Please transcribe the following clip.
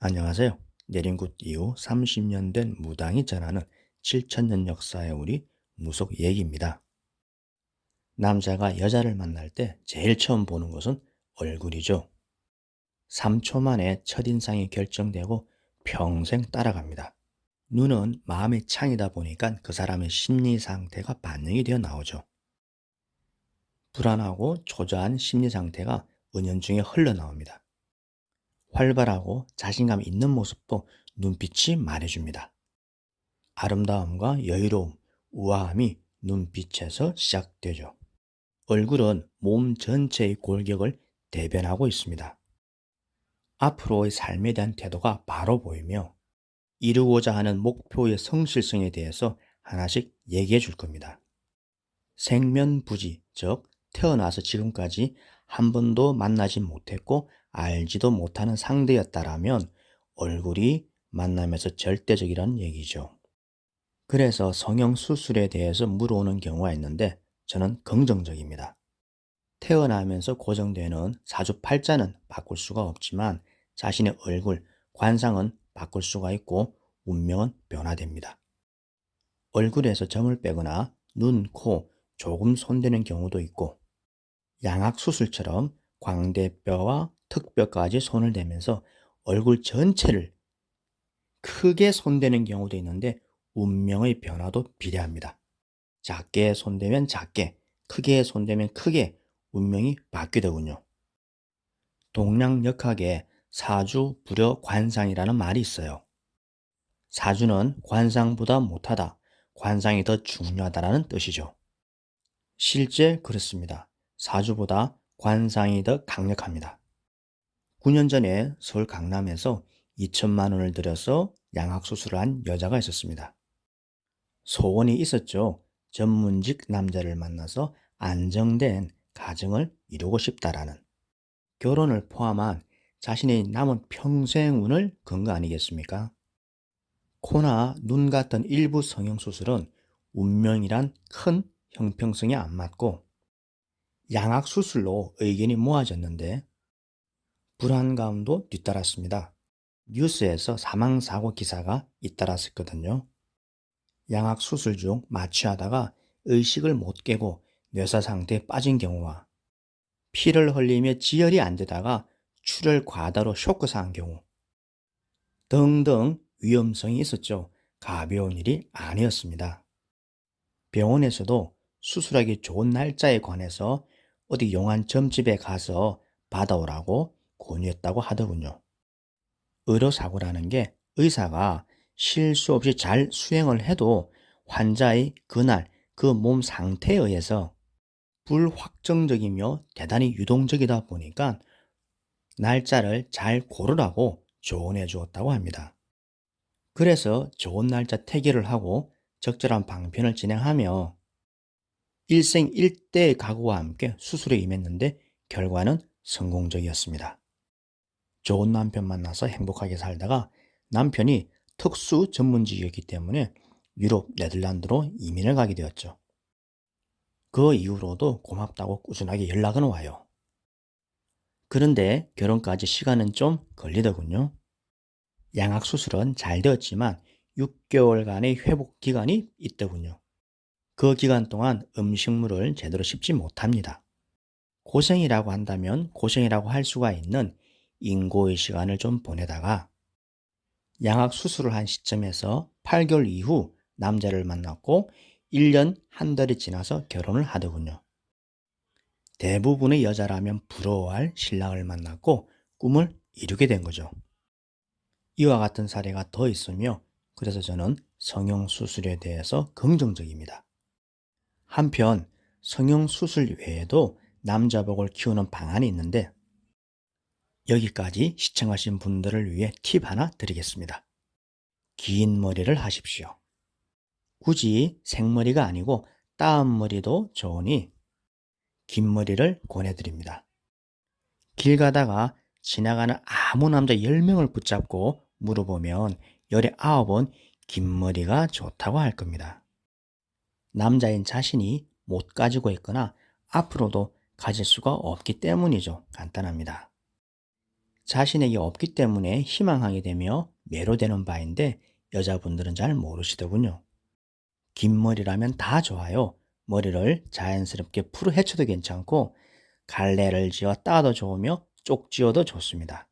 안녕하세요. 내린굿 이후 30년 된 무당이 전하는 7천년 역사의 우리 무속 얘기입니다. 남자가 여자를 만날 때 제일 처음 보는 것은 얼굴이죠. 3초 만에 첫인상이 결정되고 평생 따라갑니다. 눈은 마음의 창이다 보니까 그 사람의 심리 상태가 반영이 되어 나오죠. 불안하고 초조한 심리 상태가 은연중에 흘러나옵니다. 활발하고 자신감 있는 모습도 눈빛이 말해줍니다. 아름다움과 여유로움, 우아함이 눈빛에서 시작되죠. 얼굴은 몸 전체의 골격을 대변하고 있습니다. 앞으로의 삶에 대한 태도가 바로 보이며 이루고자 하는 목표의 성실성에 대해서 하나씩 얘기해 줄 겁니다. 생면부지, 즉 태어나서 지금까지 한 번도 만나지 못했고 알지도 못하는 상대였다라면 얼굴이 만남에서 절대적이라는 얘기죠. 그래서 성형수술에 대해서 물어오는 경우가 있는데 저는 긍정적입니다. 태어나면서 고정되는 사주팔자는 바꿀 수가 없지만 자신의 얼굴, 관상은 바꿀 수가 있고 운명은 변화됩니다. 얼굴에서 점을 빼거나 눈, 코, 조금 손대는 경우도 있고 양악수술처럼 광대뼈와 턱뼈까지 손을 대면서 얼굴 전체를 크게 손대는 경우도 있는데 운명의 변화도 비례합니다. 작게 손대면 작게, 크게 손대면 크게 운명이 바뀌더군요. 동양역학에 사주, 불여, 관상이라는 말이 있어요. 사주는 관상보다 못하다, 관상이 더 중요하다는 뜻이죠. 실제 그렇습니다. 사주보다 관상이 더 강력합니다. 9년 전에 서울 강남에서 2천만 원을 들여서 양악수술을 한 여자가 있었습니다. 소원이 있었죠. 전문직 남자를 만나서 안정된 가정을 이루고 싶다라는. 결혼을 포함한 자신의 남은 평생 운을 건 거 아니겠습니까? 코나 눈 같은 일부 성형수술은 운명이란 큰 형평성에 안 맞고 양악수술로 의견이 모아졌는데 불안감도 뒤따랐습니다. 뉴스에서 사망사고 기사가 잇따랐었거든요. 양악수술 중 마취하다가 의식을 못 깨고 뇌사 상태에 빠진 경우와 피를 흘리며 지혈이 안 되다가 출혈 과다로 쇼크상한 경우 등등 위험성이 있었죠. 가벼운 일이 아니었습니다. 병원에서도 수술하기 좋은 날짜에 관해서 어디 용한 점집에 가서 받아오라고 권유했다고 하더군요. 의료사고라는 게 의사가 실수 없이 잘 수행을 해도 환자의 그날 그 몸 상태에 의해서 불확정적이며 대단히 유동적이다 보니까 날짜를 잘 고르라고 조언해 주었다고 합니다. 그래서 좋은 날짜 태기를 하고 적절한 방편을 진행하며 일생일대의 각오와 함께 수술에 임했는데 결과는 성공적이었습니다. 좋은 남편 만나서 행복하게 살다가 남편이 특수 전문직이었기 때문에 유럽 네덜란드로 이민을 가게 되었죠. 그 이후로도 고맙다고 꾸준하게 연락은 와요. 그런데 결혼까지 시간은 좀 걸리더군요. 양악수술은 잘 되었지만 6개월간의 회복 기간이 있더군요. 그 기간 동안 음식물을 제대로 씹지 못합니다. 고생이라고 한다면 고생이라고 할 수가 있는 인고의 시간을 좀 보내다가 양악수술을 한 시점에서 8개월 이후 남자를 만났고 1년 한 달이 지나서 결혼을 하더군요. 대부분의 여자라면 부러워할 신랑을 만났고 꿈을 이루게 된 거죠. 이와 같은 사례가 더 있으며 그래서 저는 성형수술에 대해서 긍정적입니다. 한편 성형수술 외에도 남자복을 키우는 방안이 있는데 여기까지 시청하신 분들을 위해 팁 하나 드리겠습니다. 긴 머리를 하십시오. 굳이 생머리가 아니고 따은 머리도 좋으니 긴 머리를 권해드립니다. 길 가다가 지나가는 아무 남자 10명을 붙잡고 물어보면 열의 9은 긴 머리가 좋다고 할 겁니다. 남자인 자신이 못 가지고 있거나 앞으로도 가질 수가 없기 때문이죠. 간단합니다. 자신에게 없기 때문에 희망하게 되며 매료되는 바인데 여자분들은 잘 모르시더군요. 긴 머리라면 다 좋아요. 머리를 자연스럽게 풀어 헤쳐도 괜찮고 갈래를 지어 따도 좋으며 쪽 지어도 좋습니다.